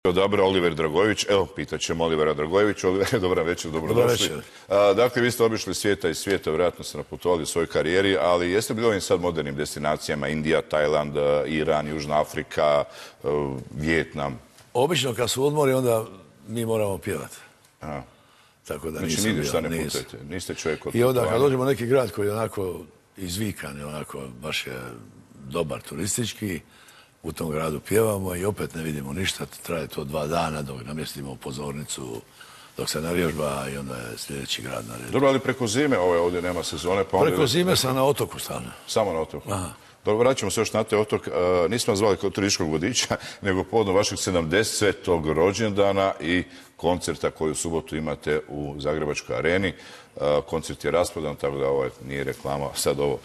Dobro, Oliver Dragojević. Evo, pitat ćemo Olivera Dragojevića. Oliver, dobra večer, dobrodošli. Dakle, vi ste obišli svijeta i svijeta, vjerojatno ste naputovali u svojoj karijeri, ali jeste bili ovim sad modernim destinacijama, Indija, Tajland, Iran, Južna Afrika, Vijetnam? Obično kad su odmori, onda mi moramo pjevati. Tako da nisam bio. Šta ne putujete? Niste čovjek od I onda kad dođemo u neki grad koji je onako izvikan, onako baš je dobar turistički, u tom gradu pjevamo i opet ne vidimo ništa, traje to 2 dana dok namjestimo pozornicu, dok se navježba i onda je sljedeći grad na redu. Dobro, ali preko zime ovdje nema sezone, pa onda... Preko zime sam na otoku stalno. Samo na otoku? Aha. Dobro, vraćamo se još na taj otok. Nismo zvali kao turističkog vodiča, nego povodom vašeg 70. rođendana i koncerta koji u subotu imate u Zagrebačkoj areni. Koncert je rasprodan, tako da ovo nije reklama sad ovo,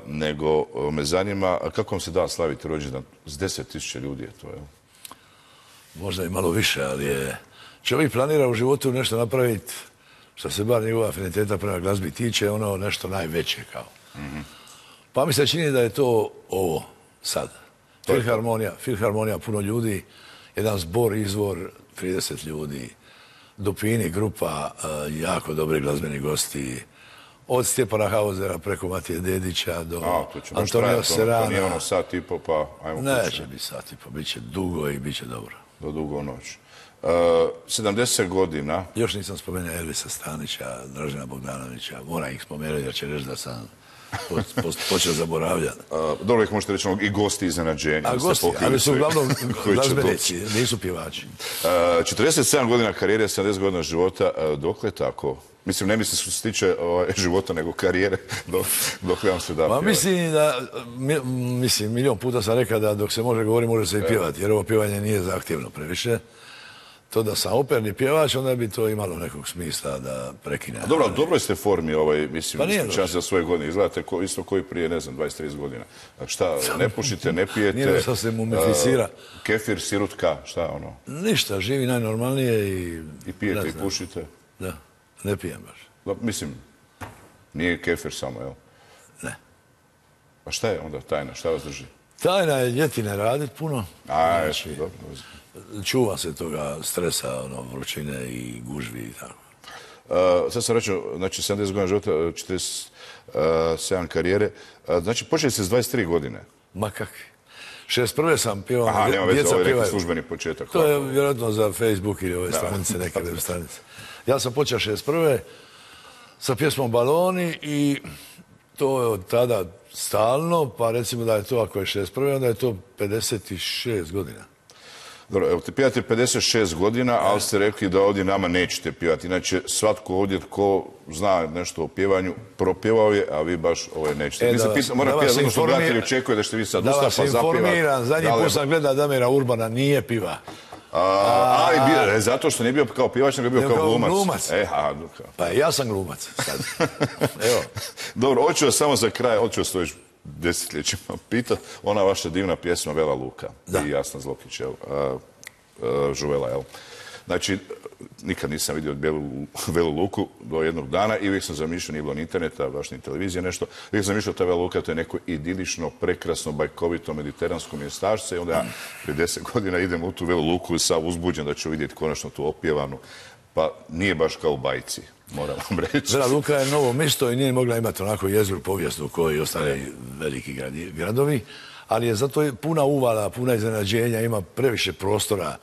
nego me zanima kako vam se da slaviti rođendan? S 10.000 ljudi je to, jel? Možda i malo više, ali je... Čovjek planira u životu nešto napraviti, što se bar njegova afiniteta prema glazbi tiče, ono nešto najveće kao. Pa mi se čini da je to ovo sad. Filharmonija, puno ljudi, jedan zbor, izvor, 30 ljudi, Dupini, grupa, jako dobri glazbeni gosti, od Stjepana Hauzera preko Matije Dedića do Antonija Serana. To nije ono sat i po, pa ajmo kući. Neće biti sat i po, bit će dugo i bit će dobro. Do dugo noć. 70 godina. Još nisam spomenuo Elvisa Stanića, Dražena Bogdanovića, moram ih spomenuti jer će reći da sam počeo zaboravljati. Dobro, ih možete reći i gosti iznenađenja. A gosti, ali su uglavnom glazbenici, nisu pjevači. 47 godina karijere, 70 godina života, dokle tako? Mislim, ne mislim što se tiče života, nego karijere, dokle vam se da pjevati? Pa mislim, milion puta sam rekao da dok se može govoriti, može se i pjevati, jer ovo pjevanje nije zahtjevno previše. To da sam operni pjevač, onda bi to imalo nekog smisla da prekine. Dobro, ali dobroj ste formi, mislim, čas za svoje godine. Izgledate isto koji prije, ne znam, 20-30 godina. Šta, ne pušite, ne pijete? Nije nešto se mumificira. Kefir, sirutka, šta ono? Ništa, živi najnormalnije i... I pijete i pušite? Da, ne pijem baš. Mislim, nije kefir samo, jel? Ne. Pa šta je onda tajna, šta vas drži? Tajna je ljetine raditi puno. Dobro. Čuva se toga stresa, vrućine i gužvi i tako. Sad sam rečeo, znači 70 godina života, 47 karijere. Znači počeli ste s 23 godine? Ma kakvi. 61. sam pjevao. Aha, nema veze, ovo je neki službeni početak. To je vjerojatno za Facebook ili ove stranice, neke web stranice. Ja sam počeo 61. sa pjesmom Baloni i to je od tada stalno, pa recimo da je to, ako je 61. onda je to 56 godina. Dobro, evo te pjevate 56 godina, ali ste rekli da ovdje nama nećete pjevati. Inače, svatko ovdje tko zna nešto o pjevanju, propjevao je, a vi baš ovo nećete. Moram pjevati zato što gledatelji očekuje da ćete vi sad ustati pa zapjevati. Da vas informiram, zadnji put sam gledao Damira Urbana, nije piva. Ali zato što nije bio kao pjevač, nego je bio kao glumac. Pa ja sam glumac sad. Dobro, hoću vas samo za kraj, hoću vas to još desetljećima pitat, ona vaša divna pjesma Vela Luka i Jasna Zlokić, Žuvela, jel? Znači, nikad nisam vidio Velu Luku do jednog dana i uvijek sam zamišljao, nije bilo ni interneta, baš ni televizije nešto, uvijek sam zamišljao ta Vela Luka, to je neko idilično, prekrasno, bajkovito, mediteransko mjestašce i onda ja prije 10 godina idem u tu Velu Luku i sam uzbuđen da ću vidjeti konačno tu opjevanu, pa nije baš kao u bajci. Moram vam reći. Vela Luka je novo mjesto i nije mogla imati onako jezgru povijesnu koji ostali veliki gradovi, ali je zato puna uvala, puna iznenađenja, ima previše prostora.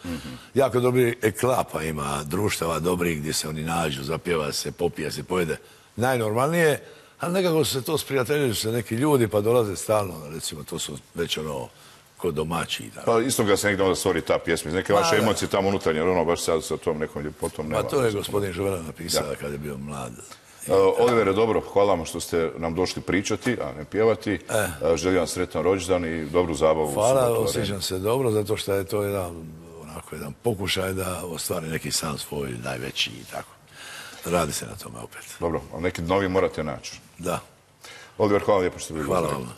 Jako dobri eklapa ima, društava dobrih gdje se oni nađu, zapjeva se, popije se, pojede. Najnormalnije, ali nekako se to sprijateljuju se neki ljudi pa dolaze stalno, recimo to su već kod domaći. Pa isto ga se negdje onda stvori ta pjesma, iz neke vaše emocije tamo unutarnje, jer baš sad sa tom nekom ljepotom nema. Pa to je gospodin Žuvela napisao kad je bio mlad. Olivere, dobro, hvala vam što ste nam došli pričati, a ne pjevati. Želim vam sretan rođendan i dobru zabavu. Hvala, osjećam se dobro, zato što je to jedan pokušaj da ostvari neki san svoj najveći i tako. Radi se na tome opet. Dobro, ali neki novi morate naći. Da. Oliver, hvala lijepo što ste bili. Hvala vam.